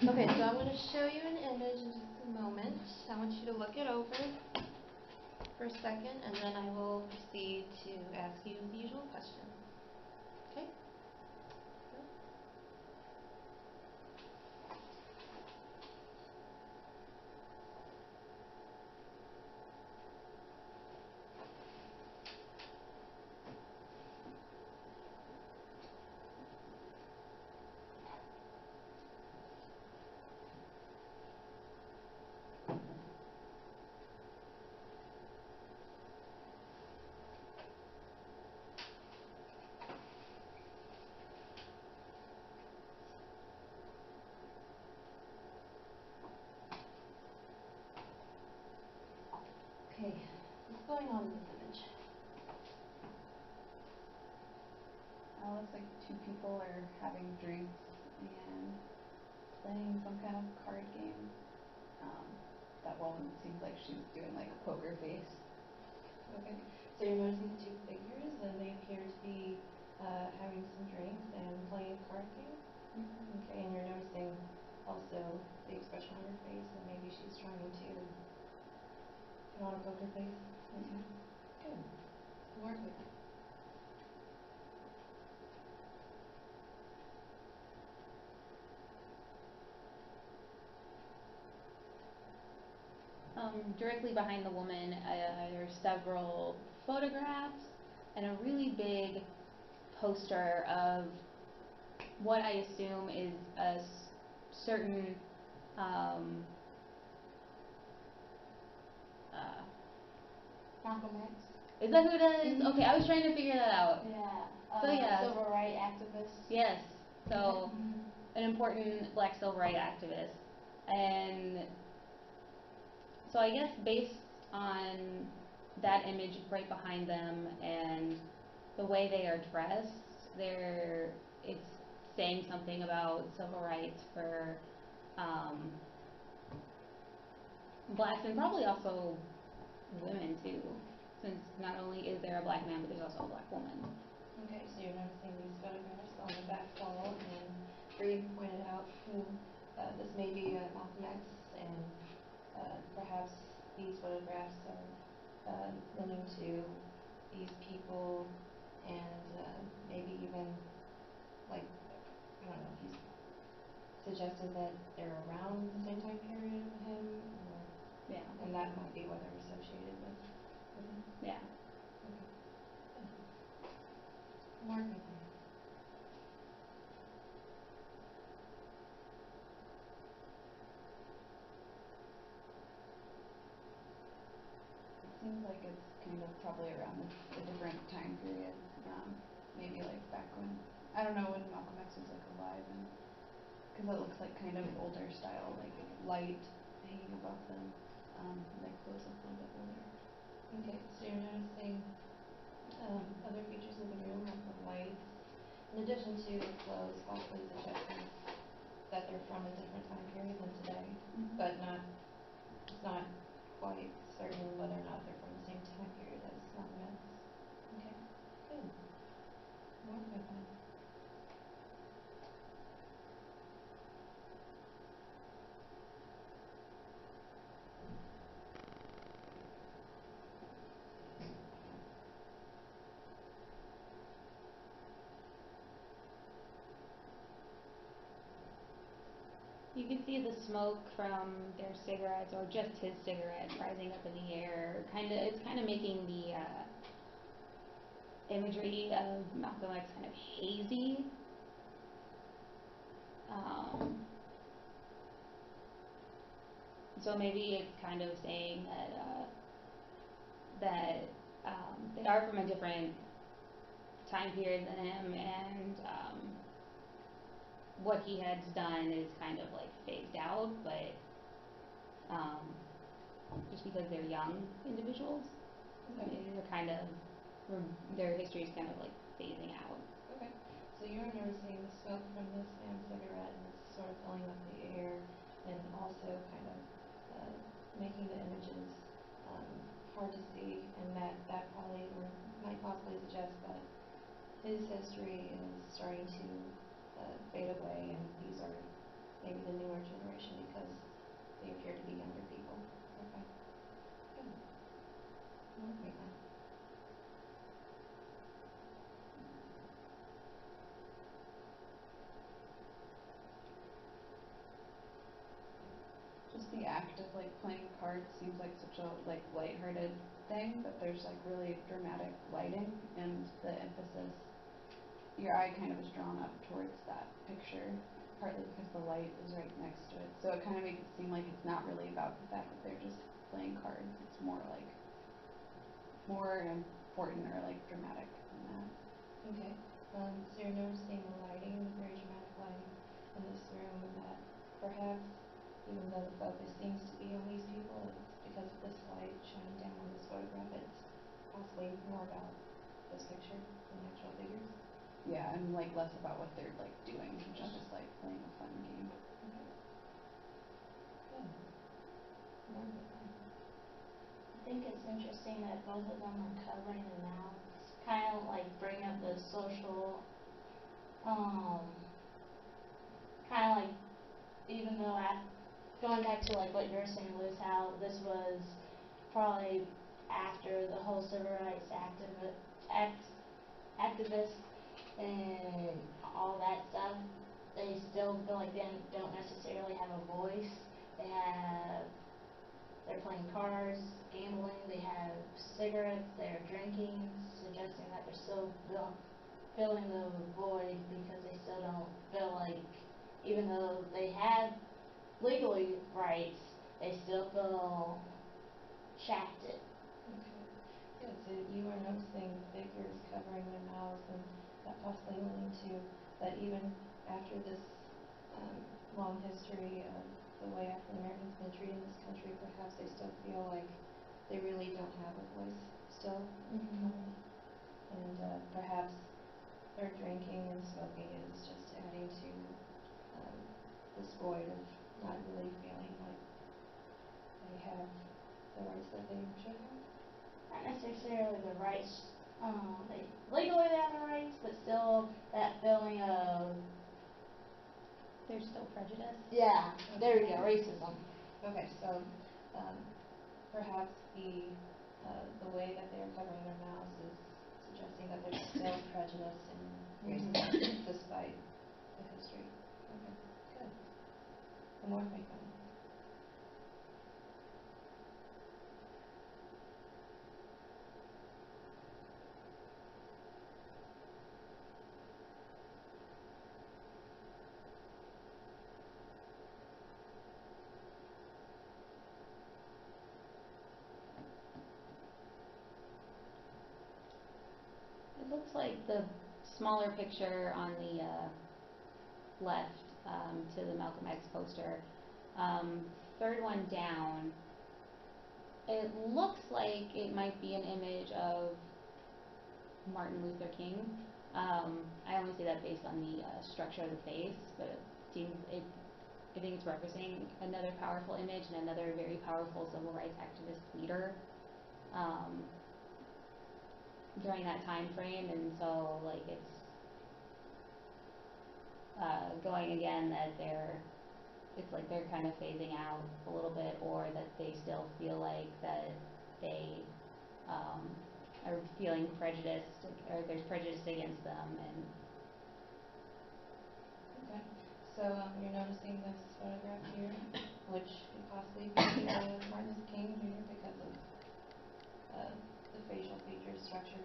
Okay, so I'm going to show you an image in just a moment. I want you to look it over for a second, and then I will proceed to ask you the usual questions. Okay? Good. Okay, what's going on in this image? Looks like two people are having drinks and playing some kind of card game. That woman seems like she's doing like a poker face. Okay, so you're noticing the two figures, and they appear to be having some drinks and playing a card game? Mm-hmm. Okay, and you're noticing also the expression on her face, and maybe she's trying to put on a poker face. Mm-hmm. Good. Work with it. Directly behind the woman, there's several photographs and a really big poster of what I assume is a certain Malcolm X. is that who it is? Okay, I was trying to figure that out. Yeah. So yeah. Civil rights activist. Yes. So an important black civil rights activist. And so I guess based on that image right behind them and the way they are dressed, it's saying something about civil rights for blacks and probably also women too, since not only is there a black man but there's also a black woman. Okay, so you're noticing these photographs on the back wall, and Bree pointed out who this may be Malcolm X, and perhaps these photographs are linking to these people, and maybe even, like, I don't know, if he's suggested that they're around the same time period of him, or, Yeah. and that might be what they're associated with him. Yeah. Okay. Good. Work with me. It seems like it's kind of probably around a different time period. Maybe like back when, I don't know when Malcolm X was like alive, and because it looks like kind of older style, like light hanging above them, like clothes look a little bit older. Okay, so you're noticing other features of the room, like the lights, in addition to the clothes, possibly suggesting that they're from a different time period than today, Mm-hmm. but it's not quite certain whether or not they're from the same time period as Malcolm X. Okay, good. Work with that. You can see the smoke from their cigarettes, or just his cigarettes, rising up in the air. It's kind of making the imagery of Malcolm X kind of hazy. So maybe it's kind of saying that they are from a different time period than him, and what he has done is kind of like phased out, but just because they're young individuals, Okay. maybe they're kind of their history is kind of like phasing out. Okay, so you're noticing the smoke from this man's cigarette, and it's sort of filling up the air, and also kind of making the images hard to see, and that probably, or might possibly suggest that his history is starting to fade away, and these are maybe the newer generations to be younger people. Okay. Good. More frequent. Just the act of like playing cards seems like such a like lighthearted thing, but there's like really dramatic lighting and the emphasis, your eye kind of is drawn up towards that picture, partly because the light is right next to it. So it kind of makes it seem like it's not really about the fact that they're just playing cards. It's more like more important or like dramatic than that. Okay. So you're noticing the lighting, the very dramatic lighting in this room, and that perhaps even though the focus seems to be on these people, it's because of this light shining down on this photograph, it's possibly more about this picture than the actual figures. Yeah, and like less about what they're like doing, which is just like playing a fun game. Okay. Good. More frequent. I think it's interesting that both of them are covering their mouths, kind of like bring up the social, kind of like, even though going back to like what you were saying, Liz, how this was probably after the whole civil rights activists and all that stuff, they still feel like they don't necessarily have a voice. They're playing cards, gambling, they have cigarettes, they're drinking, suggesting that they're still filling the void because they still don't feel like, even though they have legally rights, they still feel shafted. Okay. Good. So you are noticing figures covering their mouths, and that possibly leading to that even after this long history of the way African Americans have been treated in this country, perhaps they still feel like they really don't have a voice still. And perhaps their drinking and smoking is just adding to this void of not really feeling like they have the rights that they should have. Not necessarily the rights, legally they have the rights, but still that feeling of, There's still prejudice. yeah, there we go, racism. Okay, so perhaps the way that they are covering their mouths is suggesting that there's still prejudice and racism despite the history. Okay, good. The more frequent. It looks like the smaller picture on the left to the Malcolm X poster, third one down, it looks like it might be an image of Martin Luther King. I only say that based on the structure of the face, but I think it's representing another powerful image and another very powerful civil rights activist leader during that time frame, and so like it's going again that it's like they're kind of phasing out a little bit, or that they still feel like that they are feeling prejudiced, or there's prejudice against them. And Okay. So you're noticing this photograph here, which could possibly be Martin Luther King Jr. because of the facial feature structure.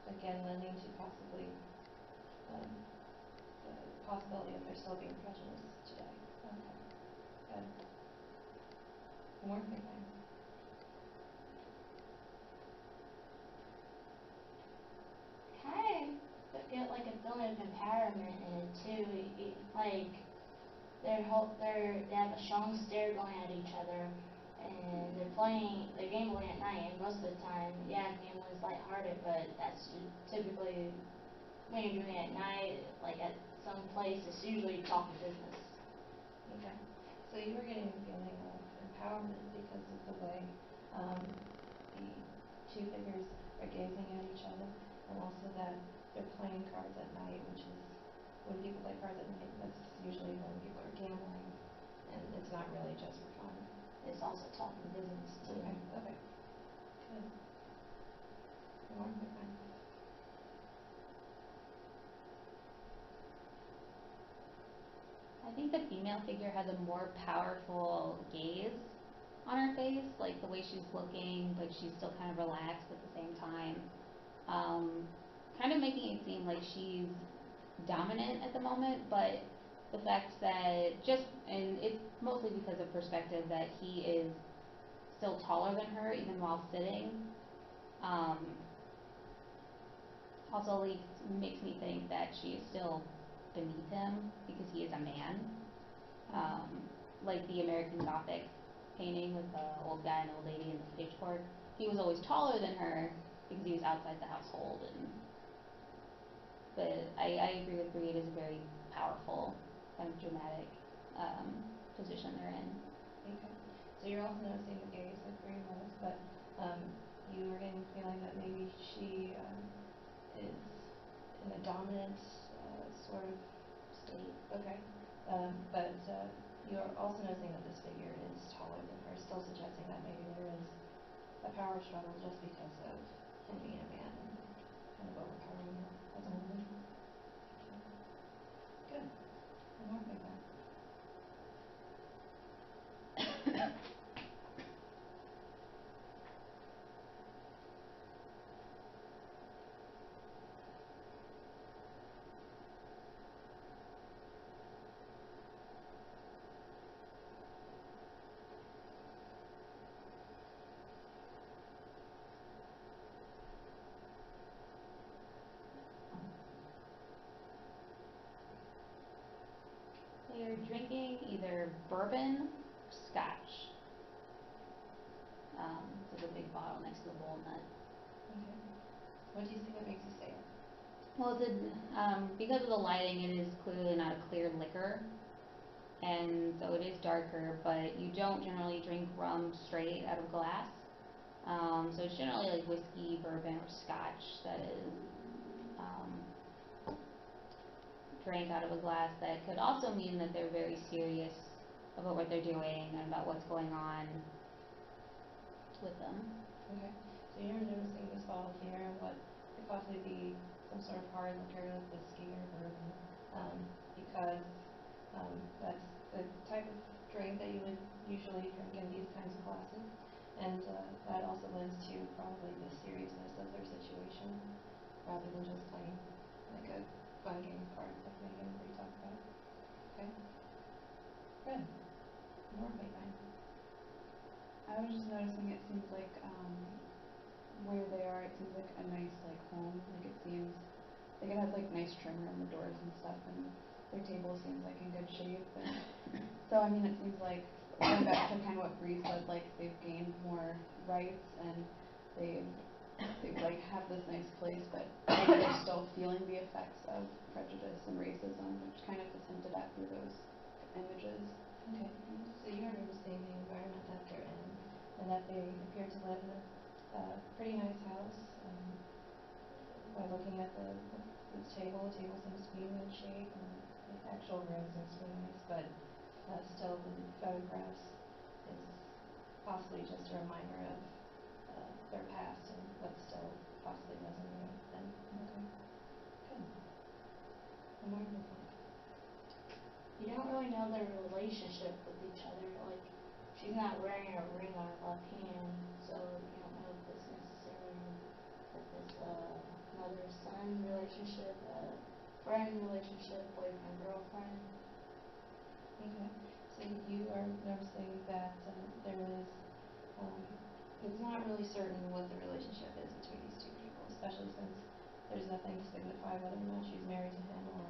Again, lending to possibly the possibility of there still being prejudice today. Okay. Good. More frequent. Kind of get like a feeling of empowerment in it too. Like they have a strong stare going at each other, and they're gambling at night. And most of the time, yeah, gambling is lighthearted, but that's typically when you're doing it at night, like at some place, it's usually talking business. Okay. So you are getting a feeling of empowerment because of the way the two figures are gazing at each other, and also that they're playing cards at night, which is when people play cards at night, that's usually when people are gambling, and it's not really just for fun. It's also talking business too. Okay, okay. Good. More quick one. I think the female figure has a more powerful gaze on her face, like the way she's looking, but she's still kind of relaxed at the same time. Kind of making it seem like she's dominant at the moment, but the fact that and it's mostly because of perspective, that he is still taller than her even while sitting, also makes me think that she is still beneath him because he is a man. Like the American Gothic painting with the old guy and old lady and the pitchfork, he was always taller than her because he was outside the household. But I agree with Bree, it is a very powerful, kind of dramatic position they're in. Okay. So you're also noticing the gaze like Bree was, but you were getting the feeling that maybe she is in a dominant sort of state. Okay. But you're also noticing that this figure is taller than her, still suggesting that maybe there is a power struggle just because of him being a man and kind of overpowering her as a woman. Okay. Good. One more big one. They're drinking either bourbon or scotch. There's a big bottle next to the walnut. Okay. What do you think that makes you say it? Well, because of the lighting, it is clearly not a clear liquor, and so it is darker, but you don't generally drink rum straight out of glass. So it's generally like whiskey, bourbon, or scotch that is drank out of a glass. That could also mean that they're very serious about what they're doing and about what's going on with them. Okay. So you're noticing this bottle here and what could possibly be some sort of hard liquor, like whiskey or bourbon, because that's the type of drink that you would usually drink in these kinds of glasses, and that also lends to probably the seriousness of their situation, rather than just playing like a fun game of cards like Megan and Bree talked about. Okay. Good. More Megan. I was just noticing it seems like where they are, it seems like a nice like home. Like it seems like it has like nice trim around the doors and stuff, and their table seems like in good shape. And so I mean, it seems like going back to kind of what Bree said, like they've gained more rights and they like have this nice place, but they're still feeling the effects of prejudice and racism, which kind of is hinted at through those images. Okay. So you're noticing the environment that they're in, and that they appear to live in a pretty nice house. By looking at this table, the table seems to be in good shape, and the actual room seems to be nice, but still the photographs is possibly just a reminder of their past and what's still possibly resonating with them. Okay. Good. One more this one. You don't really know their relationship with each other. Like, she's not wearing a ring on her left hand, so you don't know if this necessarily like this mother-son relationship, friend relationship, boyfriend girlfriend. Okay. So you are noticing that there is, it's not really certain what the relationship is between these two people, especially since there's nothing to signify whether or not she's married to him or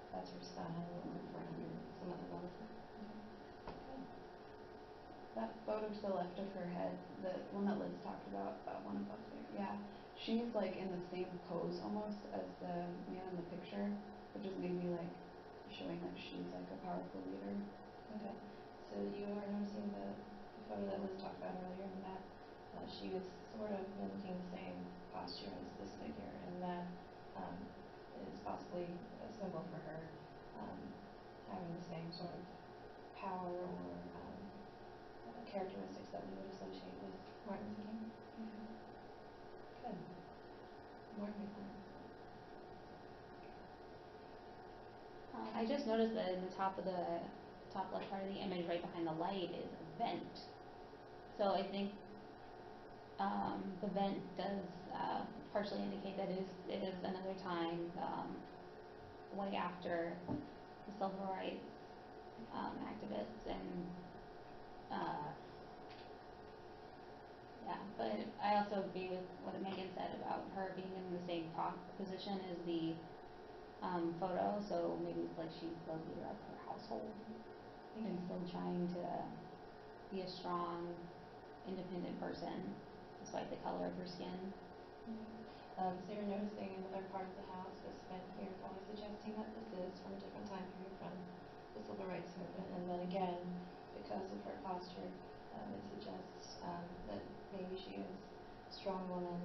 that's her son or friend or some other relative. Okay. Good. That photo to the left of her head, the one that Liz talked about, that one above there, yeah, she's like in the same pose almost as the man in the picture, which is maybe like showing that she's like a powerful leader. Okay. So you are noticing the photo that Liz talked about earlier, and that she was sort of mimicking the same posture as this figure, and that is possibly a symbol for her having the same sort of power or characteristics that we would associate with Martin Luther King. Good. More comments? I just noticed that in the top left part of the image, right behind the light, is a vent. So I think the vent does partially indicate that it is another time, way after the civil rights activists, and yeah. But I also agree with what Megan said about her being in the same top position as the photo. So maybe it's like she's the leader of her household and still trying to be a strong, independent person despite the color of her skin. So you're noticing another part of the house that's spent here, probably suggesting that this is from a different time period from the civil rights movement. And then again, because of her posture, it suggests that maybe she is a strong woman,